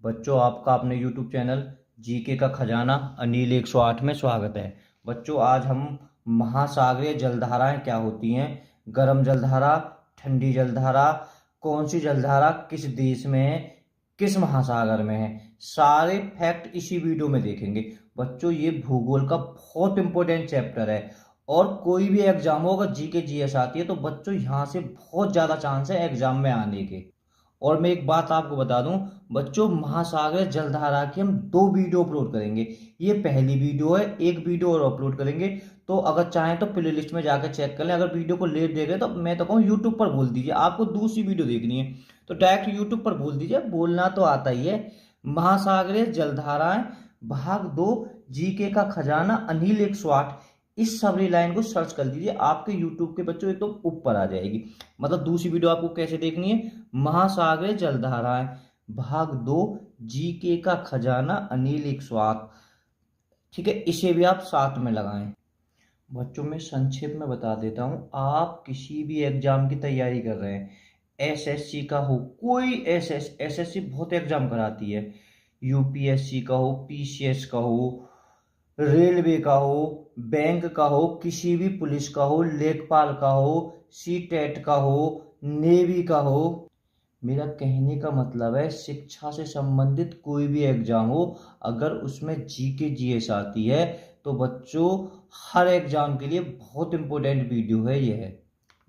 बच्चों, आपका अपने YouTube चैनल जीके का खजाना अनिल 108 में स्वागत है। बच्चों, आज हम महासागरीय जलधाराएं क्या होती हैं, गर्म जलधारा, ठंडी जलधारा, कौन सी जलधारा किस देश में है, किस महासागर में है, सारे फैक्ट इसी वीडियो में देखेंगे। बच्चों, ये भूगोल का बहुत इंपॉर्टेंट चैप्टर है और कोई भी एग्जाम हो, अगर जीके जीएस आती है तो बच्चों यहाँ से बहुत ज्यादा चांस है एग्जाम में आने के। और मैं एक बात आपको बता दूं बच्चों, महासागर जलधारा की हम 2 वीडियो अपलोड करेंगे। ये पहली वीडियो है, एक वीडियो और अपलोड करेंगे। तो अगर चाहें तो प्ले लिस्ट में जाकर चेक कर लें। अगर वीडियो को लेट देख रहे हैं तो मैं तो कहूँ यूट्यूब पर बोल दीजिए, आपको दूसरी वीडियो देखनी है तो डायरेक्ट यूट्यूब पर बोल दीजिए, बोलना तो आता ही है। महासागरीय जलधाराएं भाग 2, जीके का खजाना अनिल 108, इस सबरी लाइन को सर्च कर लीजिए, आपके यूट्यूब के बच्चों एकदम ऊपर आ जाएगी। मतलब दूसरी वीडियो आपको कैसे देखनी है, महासागरीय जलधाराएं भाग 2, जीके का खजाना अनिल 108। ठीक है, इसे भी आप साथ में लगाएं। बच्चों, मैं संक्षेप में बता देता हूं, आप किसी भी एग्जाम की तैयारी कर रहे हैं, एसएससी का हो, कोई एसएससी बहुत एग्जाम कराती है, यूपीएससी का हो, पीसीएस का हो, रेलवे का हो, बैंक का हो, किसी भी पुलिस का हो, लेखपाल का हो, सीटेट का हो, नेवी का हो, मेरा कहने का मतलब है शिक्षा से संबंधित कोई भी एग्जाम हो, अगर उसमें जीके जीएस आती है तो बच्चों हर एग्जाम के लिए बहुत इंपॉर्टेंट वीडियो है यह।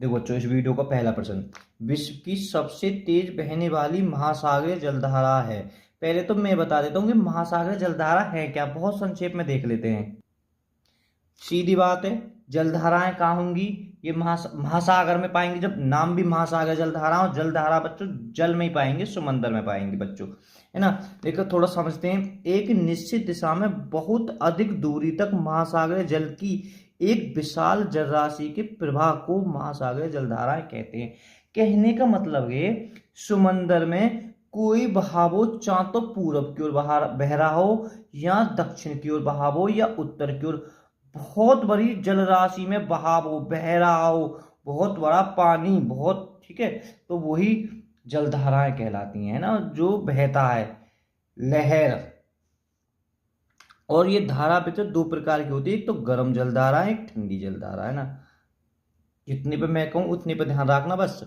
देखो बच्चों, इस वीडियो का पहला प्रश्न, विश्व की सबसे तेज बहने वाली महासागरीय जलधारा है। पहले तो मैं बता देता हूँ कि महासागरीय जलधारा है क्या, बहुत संक्षेप में देख लेते हैं। सीधी बात है, जलधाराएं कहाँ होंगी, ये महासागर में पाएंगे। जब नाम भी महासागर जलधारा और जलधारा बच्चों जल में ही पाएंगे, समंदर में पाएंगे बच्चों, है ना। देखो थोड़ा समझते हैं, एक निश्चित दिशा में बहुत अधिक दूरी तक महासागरीय जल की एक विशाल जलराशि के प्रवाह को महासागरीय जलधाराएं कहते हैं। कहने का मतलब ये, समंदर में कोई बहाव हो, चाहे तो पूरब की ओर बह रहा हो या दक्षिण की ओर बहाव हो या उत्तर की ओर, बहुत बड़ी जलराशि में बहाव हो, बह रहा हो, बहुत बड़ा पानी, बहुत, ठीक है, तो वही जलधाराएं कहलाती हैं ना, जो बहता है, लहर। और ये धारा पे तो 2 प्रकार की होती है, एक तो गर्म जलधारा है, एक ठंडी जलधारा, है ना। जितने पे मैं कहूँ उतने पे ध्यान रखना बस।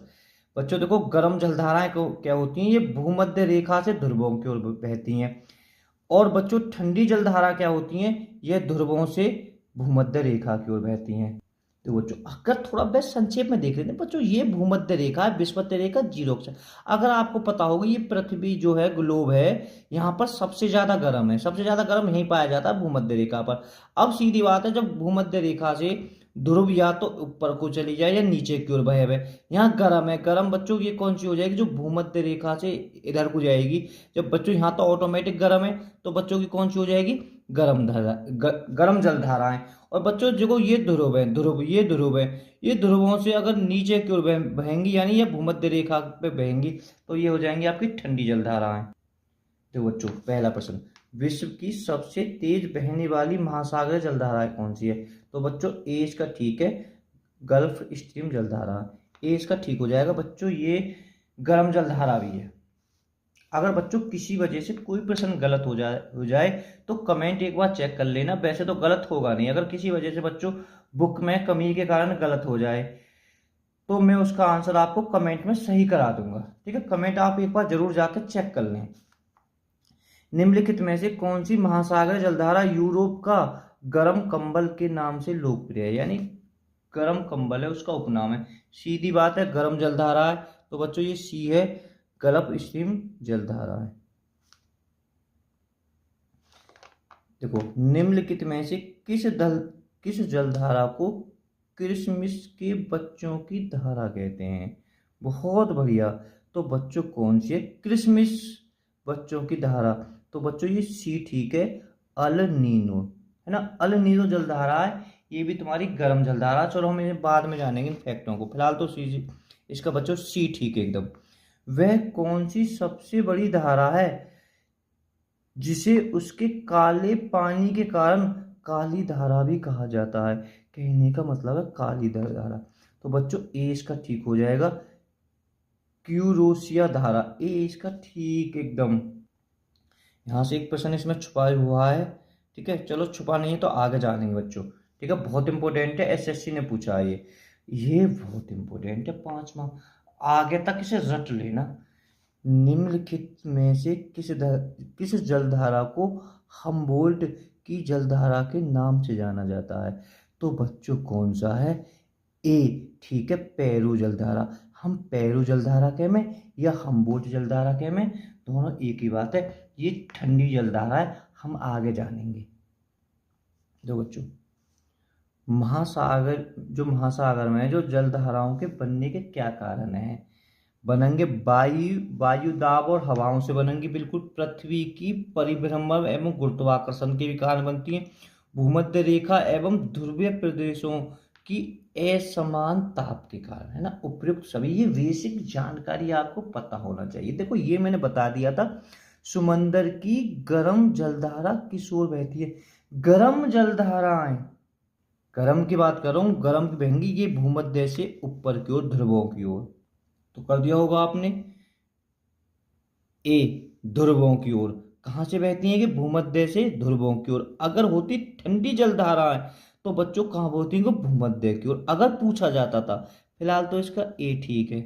बच्चों देखो, गर्म जलधाराएं को क्या होती हैं, ये भूमध्य रेखा से ध्रुवों की ओर बहती हैं। और बच्चों ठंडी जलधारा क्या होती हैं, ये ध्रुवों से भूमध्य रेखा की ओर बहती हैं। तो बच्चों अगर थोड़ा बेस्ट संक्षेप में देख लेते हैं बच्चों, ये भूमध्य रेखा है, विषुवत रेखा 0 अक्षर। अगर आपको पता होगा, ये पृथ्वी जो है, ग्लोब है, यहाँ पर सबसे ज्यादा गर्म है, सबसे ज्यादा गर्म यहीं पाया जाता है भूमध्य रेखा पर। अब सीधी बात है, जब भूमध्य रेखा से ध्रुव या तो ऊपर को चली जाए या नीचे की ओर बहे हुए, यहाँ गर्म है। गर्म बच्चों ये कौन सी हो जाएगी, जो भूमध्य रेखा से इधर को जाएगी। जब बच्चों यहाँ तो ऑटोमेटिक गर्म है, तो बच्चों की कौन सी हो जाएगी, गर्म धारा, गर्म जलधाराएं। और बच्चों देखो, ये ध्रुव है, ध्रुव, ये ध्रुव है, ये ध्रुवों से अगर नीचे की ओर बहेंगी, यानी ये भूमध्य रेखा पे बहेंगी, तो ये हो जाएंगी आपकी ठंडी जलधाराएं। तो बच्चों पहला प्रश्न, विश्व की सबसे तेज बहने वाली महासागरीय जलधारा कौन सी है। तो बच्चों ए इसका ठीक है, गल्फ स्ट्रीम जलधारा, ए इसका ठीक हो जाएगा बच्चों। ये गर्म जलधारा भी है। अगर बच्चों किसी वजह से कोई प्रश्न गलत हो जाए तो कमेंट एक बार चेक कर लेना, वैसे तो गलत होगा नहीं। अगर किसी वजह से बच्चों बुक में कमी के कारण गलत हो जाए तो मैं उसका आंसर आपको कमेंट में सही करा दूंगा, ठीक है। कमेंट आप एक बार जरूर जाकर चेक कर लें। निम्नलिखित में से कौन सी महासागरीय जलधारा यूरोप का गर्म कंबल के नाम से लोकप्रिय है, यानी गर्म कंबल है उसका उपनाम है। सीधी बात है, गर्म जलधारा है, तो बच्चों ये सी है, गल्फ स्ट्रीम जलधारा है। देखो, निम्नलिखित में से किस जलधारा को क्रिसमस के बच्चों की धारा कहते हैं। बहुत बढ़िया, तो बच्चों कौन सी है, क्रिसमस बच्चों की धारा। तो बच्चों ये सी ठीक है, अल नीनो, है ना, अल नीनो जलधारा है, ये भी तुम्हारी गर्म जलधारा। चलो हम इन्हें बाद में जानेंगे इन फैक्टों को, फिलहाल तो सी, इसका बच्चों सी ठीक है एकदम। वह कौन सी सबसे बड़ी धारा है जिसे उसके काले पानी के कारण काली धारा भी कहा जाता है। कहने का मतलब है काली धारा। तो बच्चों ए इसका ठीक हो जाएगा, क्यूरोसिया धारा, ए इसका ठीक एकदम। यहाँ से एक प्रश्न इसमें छुपा हुआ है, ठीक है। चलो छुपा नहीं है तो आगे जानेंगे बच्चों, ठीक है। बहुत इंपॉर्टेंट है, एसएससी ने पूछा है ये बहुत इंपॉर्टेंट है। 5 माह आगे तक इसे रट लेना। निम्नलिखित में से किस जलधारा को हम्बोल्ट की जलधारा के नाम से जाना जाता है? तो बच्चों कौन सा है? ए, ठीक है, पेरू जलधारा। हम पेरू जलधारा के में या हम्बोल्ट जलधारा के में, दोनों एक ही बात है। ये ठंडी जलधारा है, हम आगे जानेंगे। दो बच्चों, महासागर में जो जलधाराओं के बनने के क्या कारण हैं? बनेंगे वायु दाब और हवाओं से बनेंगी, बिल्कुल। पृथ्वी की परिभ्रमण एवं गुरुत्वाकर्षण के भी कारण बनती हैं। भूमध्य रेखा एवं ध्रुवीय प्रदेशों की असमान ताप के कारण, है ना। उपयुक्त सभी ये बेसिक जानकारी आपको पता होना चाहिए। देखो ये मैंने बता दिया था, समंदर की गर्म जलधारा किस ओर बहती है? गर्म जलधाराएं, गर्म की बात कर रहा हूं, गर्म की बहेंगी ये भूमध्य से ऊपर की ओर, ध्रुवों की ओर। तो कर दिया होगा आपने ए, ध्रुवों की ओर। कहां से बहती है कि भूमध्य से ध्रुवों की ओर। अगर होती ठंडी जलधारा है तो बच्चों कहां होती है? भूमध्य की ओर, अगर पूछा जाता था। फिलहाल तो इसका ए ठीक है।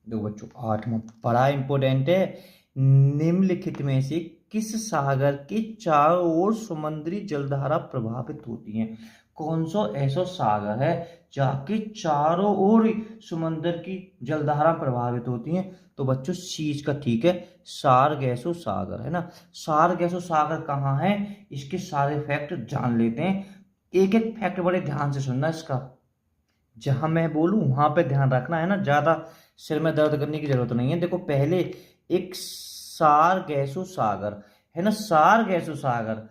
दो बच्चों, 8वां बड़ा इंपोर्टेंट है। निम्नलिखित में से किस सागर के चारों ओर समुद्री जलधारा प्रभावित होती है? कौन सा ऐसा सागर है जाके चारों ओर समुद्र की जलधारा प्रभावित होती है? तो बच्चों सी का ठीक है, सारगैसो सागर, है ना। सारगैसो सागर कहाँ है, इसके सारे फैक्ट जान लेते हैं। एक एक फैक्ट बड़े ध्यान से सुनना इसका, जहां मैं बोलूं वहां पे ध्यान रखना, है ना। ज्यादा सिर में दर्द करने की जरूरत नहीं है। देखो पहले एक सारगैसो सागर, है ना। सारगैसो सागर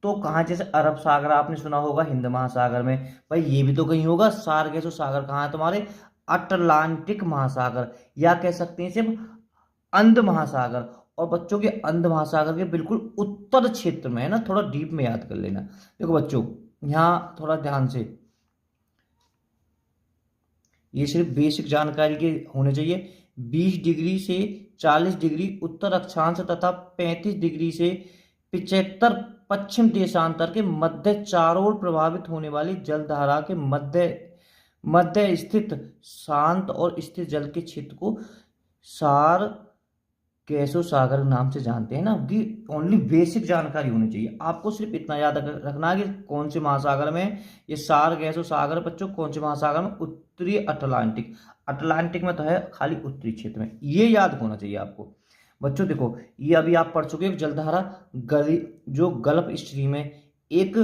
तो कहाँ, जैसे अरब सागर आपने सुना होगा हिंद महासागर में, भाई ये भी तो कहीं होगा। सारगैसो सागर कहाँ है तुम्हारे? अटलांटिक महासागर, या कह सकते हैं सिर्फ अंध महासागर। और बच्चों के अंध महासागर के बिल्कुल उत्तर क्षेत्र में, है ना। थोड़ा डीप में याद कर लेना। देखो बच्चों यहाँ थोड़ा ध्यान से, ये सिर्फ बेसिक जानकारी के होने चाहिए। 20 डिग्री से 40 डिग्री उत्तर अक्षांश तथा 35 डिग्री से 75 पश्चिम देशांतर के मध्य चारों ओर प्रभावित होने वाली जलधारा के मध्य मध्य स्थित शांत और स्थिर जल के क्षेत्र को सार गैसो सागर नाम से जानते हैं ना। कि ओनली बेसिक जानकारी होनी चाहिए आपको, सिर्फ इतना याद रखना है कि कौन से महासागर में ये सार गैसो सागर। बच्चों कौन से महासागर में? उत्तरी अटलांटिक। अटलांटिक में तो है खाली उत्तरी क्षेत्र में, ये याद होना चाहिए आपको। बच्चों देखो ये अभी आप पढ़ चुके हैं, जलधारा गली जो गल्फ स्ट्रीम है, एक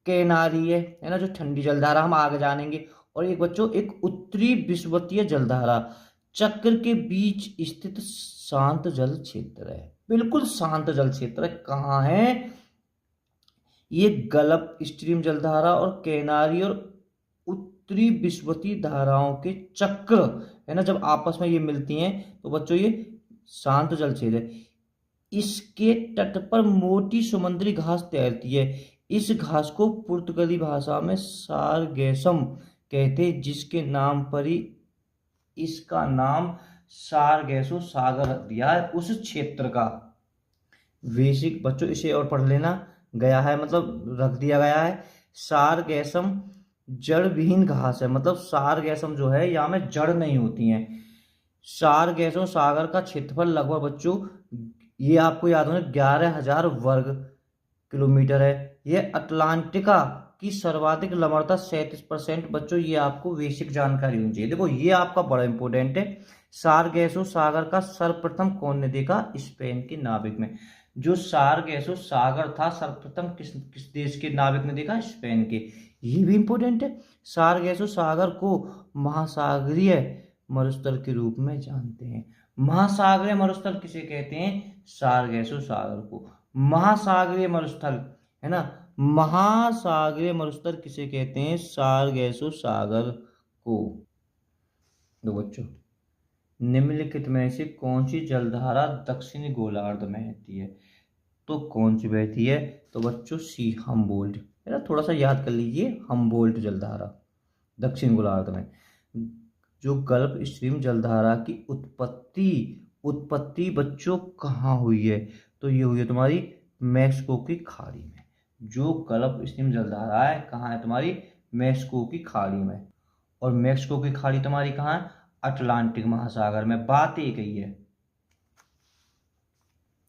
केनारी है ना, जो ठंडी जलधारा, हम आगे जानेंगे। और एक बच्चों एक उत्तरी विषुवतीय जलधारा चक्र के बीच स्थित शांत जल क्षेत्र है, बिल्कुल शांत जल क्षेत्र है। कहाँ है ये? गल्फ स्ट्रीम जलधारा और केनारी और उत्तरी विषुवतीय धाराओं के चक्र, है ना, जब आपस में ये मिलती हैं तो बच्चों ये शांत जल क्षेत्र है। इसके तट पर मोटी समुद्री घास तैरती है। इस घास को पुर्तगाली भाषा में सारगैसम कहते हैं, जिसके नाम पर ही इसका नाम सारगैसो सागर दिया है उस क्षेत्र का। बेसिक बच्चों इसे और पढ़ लेना गया है, मतलब रख दिया गया है। सारगैसम जड़ विहीन घास है, मतलब सारगैसम जो है यहाँ में जड़ नहीं होती हैं। सारगैसो सागर का क्षेत्रफल लगभग बच्चों, ये आपको याद होना, 11,000 वर्ग किलोमीटर है। यह अटलांटिका की सर्वाधिक लंबवता 37%। बच्चों ये आपको बेसिक जानकारी होनी चाहिए। देखो ये आपका बड़ा इंपॉर्टेंट है। सारगैसो सागर का सर्वप्रथम कौन ने देखा? स्पेन के नाविक में। जो सारगैसो सागर था सर्वप्रथम किस किस देश के नाविक ने देखा? स्पेन के। ये भी इंपॉर्टेंट है। सारगैसो सागर को महासागरीय मरुस्थल के रूप में जानते हैं। महासागरीय मरुस्थल किसे कहते हैं? सारगैसो सागर को महासागरीय मरुस्थल, है ना। महासागरीय मरुस्थल किसे कहते हैं? सारगैसो सागर को। दो बच्चों, निम्नलिखित में से कौन सी जलधारा दक्षिणी गोलार्ध में बहती है? तो कौन सी बहती है? तो बच्चों सी, हम्बोल्ट, है ना। थोड़ा सा याद कर लीजिए, हम्बोल्ट जलधारा दक्षिण गोलार्ध में। जो गल्फ स्ट्रीम जलधारा की उत्पत्ति उत्पत्ति बच्चों कहाँ हुई है? तो ये हुई है तुम्हारी मैक्सिको की खाड़ी में। जो गल्फ स्ट्रीम जलधारा है कहाँ है तुम्हारी? मैक्सिको की खाड़ी में। और मैक्सिको की खाड़ी तुम्हारी कहाँ है? अटलांटिक महासागर में। बात एक ही है।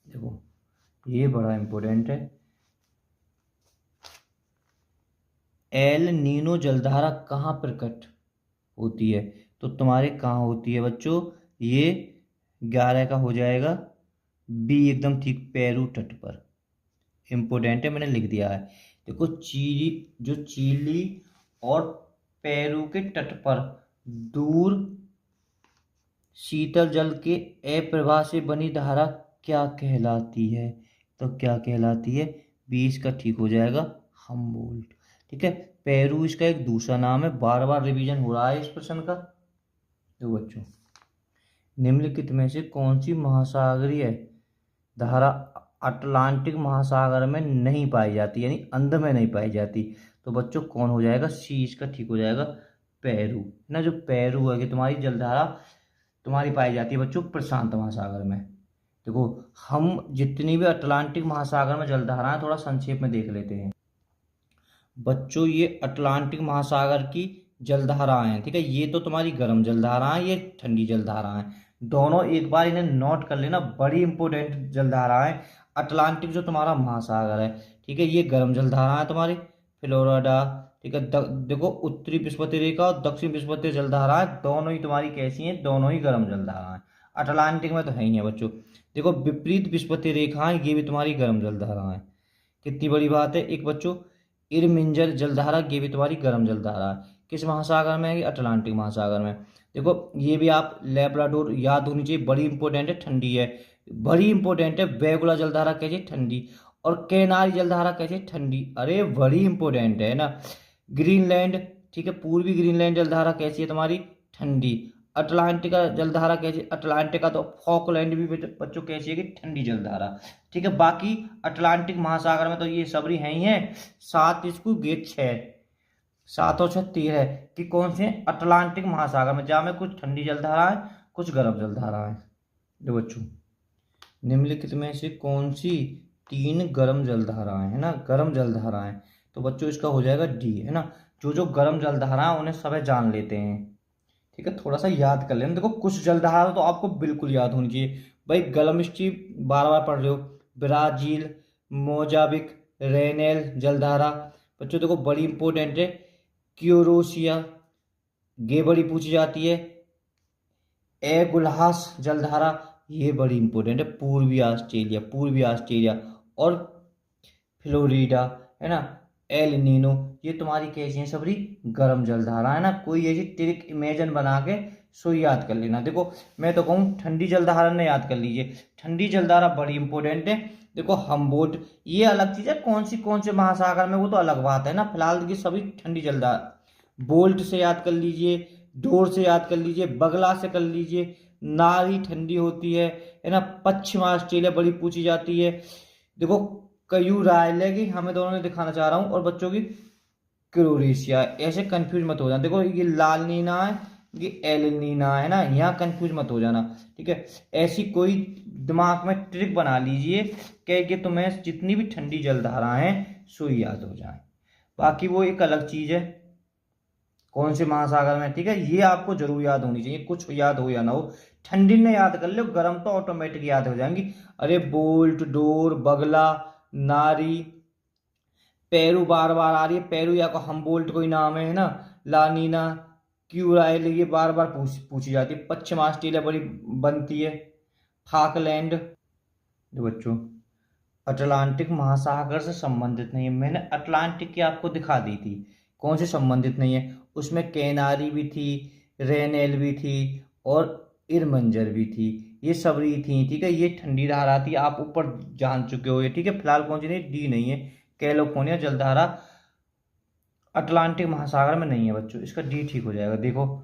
देखो ये बड़ा इंपॉर्टेंट है। एल नीनो जलधारा कहाँ प्रकट होती है? तो तुम्हारे कहाँ होती है बच्चों? ये 11 का हो जाएगा बी, एकदम ठीक, पेरू तट पर। इंपोर्टेंट है, मैंने लिख दिया है। देखो चिली और पेरू के तट पर दूर शीतल जल के अप्रवाह से बनी धारा क्या कहलाती है? तो क्या कहलाती है? 20 का ठीक हो जाएगा हम्बोल्ट। ठीक है, पेरू इसका एक दूसरा नाम है। बार बार रिवीजन हो रहा है इस प्रश्न का। तो बच्चों, निम्नलिखित में से कौन सी महासागरीय धारा अटलांटिक महासागर में नहीं पाई जाती, यानी अंदर में नहीं पाई जाती? तो बच्चों कौन हो जाएगा? सी इसका ठीक हो जाएगा, पेरू ना। जो पेरू है कि तुम्हारी जलधारा तुम्हारी पाई जाती है बच्चों प्रशांत महासागर में। देखो हम जितनी भी अटलांटिक महासागर में जलधाराएं थोड़ा संक्षेप में देख लेते हैं बच्चों। ये अटलांटिक महासागर की जलधाराएं हैं, ठीक है। ये तो तुम्हारी गर्म जलधाराएं, ये ठंडी जलधाराएं, दोनों एक बार इन्हें नोट कर लेना, बड़ी इंपॉर्टेंट जलधाराएं। अटलांटिक जो तुम्हारा महासागर है, ठीक है, ये गर्म जलधारा है तुम्हारी, फ्लोरिडा, ठीक है। देखो उत्तरी विषुवतीय रेखा और दक्षिण विषुवतीय जलधाराएं दोनों ही तुम्हारी कैसी हैं? दोनों ही गर्म जलधाराएं। अटलांटिक में तो है ही है बच्चों। देखो विपरीत विषुवतीय रेखाएं, ये भी तुम्हारी गर्म जलधाराएं। कितनी बड़ी बात है। एक बच्चों इरमिंजर जलधारा, ये भी तुम्हारी गर्म जलधारा है। किस महासागर में है? अटलांटिक महासागर में। देखो ये भी आप लेब्राडोर याद होनी चाहिए, बड़ी इंपॉर्टेंट है, ठंडी है, बड़ी इंपॉर्टेंट है। वेगुला जलधारा कैसी है? ठंडी। और केनारी जलधारा कैसी है? ठंडी। अरे बड़ी इंपॉर्टेंट है ना। ग्रीनलैंड, ठीक है, पूर्वी ग्रीनलैंड जलधारा कैसी है तुम्हारी? ठंडी। अटलांटिका जलधारा कैसी? अटलांटिका तो फॉकलैंड भी बच्चों कैसी है कि ठंडी जलधारा, ठीक है। बाकी अटलांटिक महासागर में तो ये सबरी हैं ही हैं। 7 इसको गेट 6, 7 और 6 13 कि कौन से अटलांटिक महासागर में, जहाँ में कुछ ठंडी जलधारा है, कुछ गर्म जलधारा है। जो बच्चों निम्नलिखित में से कौन सी 3 गर्म जलधाराएं है ना? गर्म जलधाराएं, तो बच्चों इसका हो जाएगा डी, है ना। जो गर्म जलधारा उन्हें सब जान लेते हैं, ठीक है, थोड़ा सा याद कर लेना। देखो कुछ जलधारा तो आपको बिल्कुल याद होनी चाहिए भाई। गलम स्ट्रीम बार बार पढ़ रहे हो, ब्राजील, मोजाबिक, रेनेल जलधारा बच्चों देखो बड़ी इंपॉर्टेंट है। क्यूरोशिया, ये बड़ी पूछी जाती है। एगुल्हास जलधारा, ये बड़ी इंपॉर्टेंट है। पूर्वी ऑस्ट्रेलिया और फ्लोरिडा, है ना। एल नीनो, ये तुम्हारी कैसी है सबरी? गर्म जलधारा, है ना। कोई ऐसी ट्रिक इमेजिन बना के सो याद कर लेना। देखो मैं तो कहूँ ठंडी जलधारा ने याद कर लीजिए, ठंडी जलधारा बड़ी इंपॉर्टेंट है। देखो हम्बोल्ट, ये अलग चीज है, कौन से महासागर में वो तो अलग बात है ना। फिलहाल ये सभी ठंडी जलधारा। बोल्ट से याद कर लीजिए, डोर से याद कर लीजिए, बगला से कर लीजिए। नारी ठंडी होती है ना। पश्चिम ऑस्ट्रेलिया बड़ी पूछी जाती है। देखो कयू रायले की हमें दोनों ने दिखाना चाह रहा हूँ, और बच्चों की क्रोएशिया। ऐसे कंफ्यूज मत हो जाना। देखो ये लाल नीना है, ये एल नीना है ना, यहाँ कंफ्यूज मत हो जाना, ठीक है। ऐसी कोई दिमाग में ट्रिक बना लीजिए कि तुम्हें जितनी भी ठंडी जलधारा हैं सो याद हो जाए। बाकी वो एक अलग चीज है कौन से महासागर में, ठीक है। ये आपको जरूर याद होनी चाहिए, कुछ याद हो या ना हो। ठंडी ने याद कर लो, गर्म तो ऑटोमेटिक याद हो जाएंगी। अरे बोल्ट, डोर, बगला, नारी, पेरू बार बार आ रही है, पेरू या को हम्बोल्ट कोई नाम है ना। लानीना, क्यूराइल, ये बार बार पूछी जाती है। पश्चिम ऑस्ट्रेलिया बड़ी बनती है। फाकलैंड जो बच्चों अटलांटिक महासागर से संबंधित नहीं है। मैंने अटलांटिक की आपको दिखा दी थी, कौन से संबंधित नहीं है उसमें? कैनारी भी थी, रेनेल भी थी और इरमंजर भी थी, ये सबरी थी, ठीक है। ये ठंडी धारा थी, आप ऊपर जान चुके हो ये, ठीक है। फिलहाल कौन सी नहीं? डी नहीं है, कैलिफोर्निया जलधारा अटलांटिक महासागर में नहीं है बच्चों, इसका डी ठीक हो जाएगा। देखो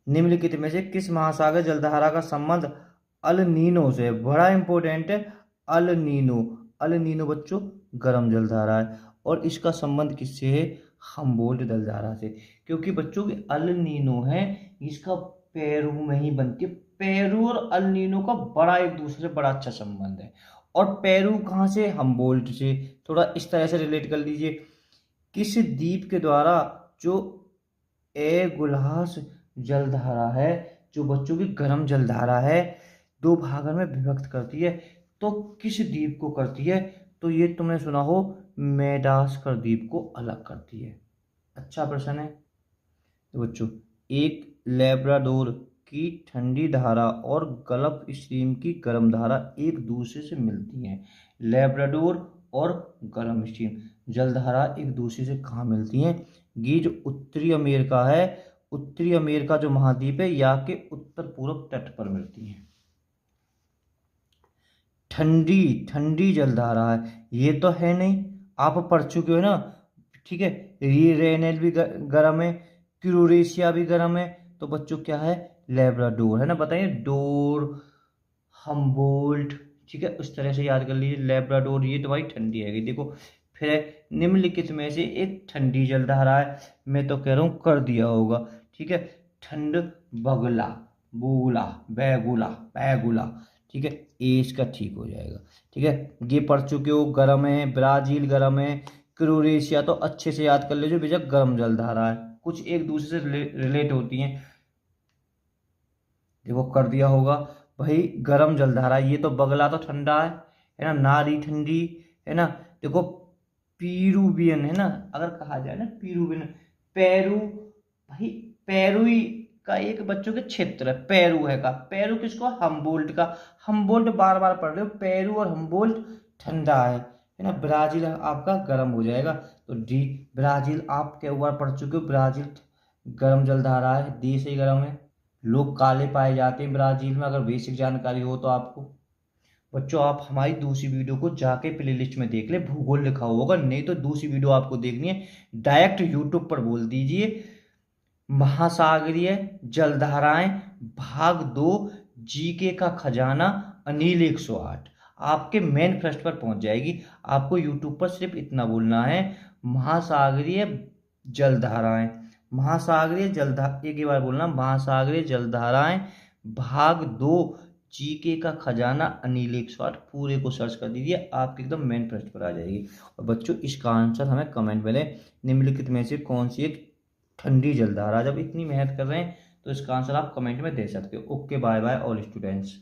निम्नलिखित में से किस महासागर जलधारा का संबंध अल नीनो से? बड़ा इंपॉर्टेंट है अल नीनो। अल नीनो बच्चों गर्म जलधारा है, और इसका संबंध किससे है? हम्बोल्ट जलधारा से। क्योंकि बच्चों की अल नीनो है, इसका पेरू में ही बनती है, पेरू और अल नीनो का बड़ा एक दूसरे से बड़ा अच्छा संबंध है। और पेरू कहाँ से, हमबोल्ट से। थोड़ा इस तरह से रिलेट कर लीजिए, किस द्वीप के द्वारा जो एगुल्हास जलधारा है, जो बच्चों की गर्म जलधारा है, दो भागों में विभक्त करती है, तो किस द्वीप को करती है? तो ये तुमने सुना हो, मेडागास्कर द्वीप को अलग करती है। अच्छा प्रश्न है। तो बच्चों, एक लेब्राडोर की ठंडी धारा और गल्फ स्ट्रीम की गर्म धारा एक दूसरे से मिलती हैं। लेब्राडोर और गर्म स्ट्रीम जलधारा एक दूसरे से कहाँ मिलती हैं? ये जो उत्तरी अमेरिका है, उत्तरी अमेरिका जो महाद्वीप है, या के उत्तर पूर्व तट पर मिलती हैं। ठंडी ठंडी जलधारा है, ये तो है नहीं, आप पढ़ चुके हो ना। ठीक है, ये रेनेल भी गर्म है, क्यूरेशिया भी गर्म है। तो बच्चों क्या है? लेब्राडोर है ना, बताइए, डोर, हमबोल्ट। ठीक है, उस तरह से याद कर लीजिए, लेब्राडोर ये तो भाई ठंडी है। देखो फिर है, निम्नलिखित में से एक ठंडी जलधारा है, मैं तो कह रहा हूँ कर दिया होगा। ठीक है, ठंड बगुला, बूला, बैगुला, बैगुला। ठीक है, ये इसका ठीक हो जाएगा। ठीक है, ये पढ़ चुके हो, गर्म है, ब्राजील गर्म है, क्रोएशिया तो अच्छे से याद कर लीजिए बेशक, गर्म जलधारा है, कुछ एक दूसरे से रिलेट होती हैं। देखो कर दिया होगा भाई, गर्म जलधारा, ये तो बगला तो ठंडा है ना, नारी ठंडी है ना। देखो पीरूवियन है ना, अगर कहा जाए ना पीरूवियन, पेरू, भाई पेरुई का एक बच्चों के क्षेत्र है, पेरू है का, पेरू किसको? हमबोल्ट का। हमबोल्ट बार बार पढ़ रहे हो, पेरू और हमबोल्ट ठंडा है ना। ब्राजील आपका गर्म हो जाएगा, तो डी ब्राजील आप कई बार पढ़ चुके हो, ब्राजील गर्म जलधारा है, देश ही गर्म है, लोग काले पाए जाते हैं ब्राजील में, अगर बेसिक जानकारी हो तो आपको। बच्चों आप हमारी दूसरी वीडियो को जाके प्लेलिस्ट में देख ले, भूगोल लिखा हुआ होगा, नहीं तो दूसरी वीडियो आपको देखनी है, डायरेक्ट यूट्यूब पर बोल दीजिए महासागरीय जलधाराएं भाग 2, जीके का खजाना, अनिल 108, आपके मेन पृष्ठ पर पहुंच जाएगी। आपको यूट्यूब पर सिर्फ इतना बोलना है, महासागरीय जलधाराएं, महासागरीय जलधारा, एक ही बार बोलना, महासागरीय जलधाराएं भाग 2, जीके का खजाना, अनिल 108, पूरे को सर्च कर दीजिए, आपके एकदम मेन पृष्ठ पर आ जाएगी। और बच्चों इसका आंसर हमें कमेंट में दें, निम्नलिखित में से कौन सी एक ठंडी जलधारा। जब इतनी मेहनत कर रहे हैं तो इसका आंसर आप कमेंट में दे सकते हो। Okay, bye bye all students.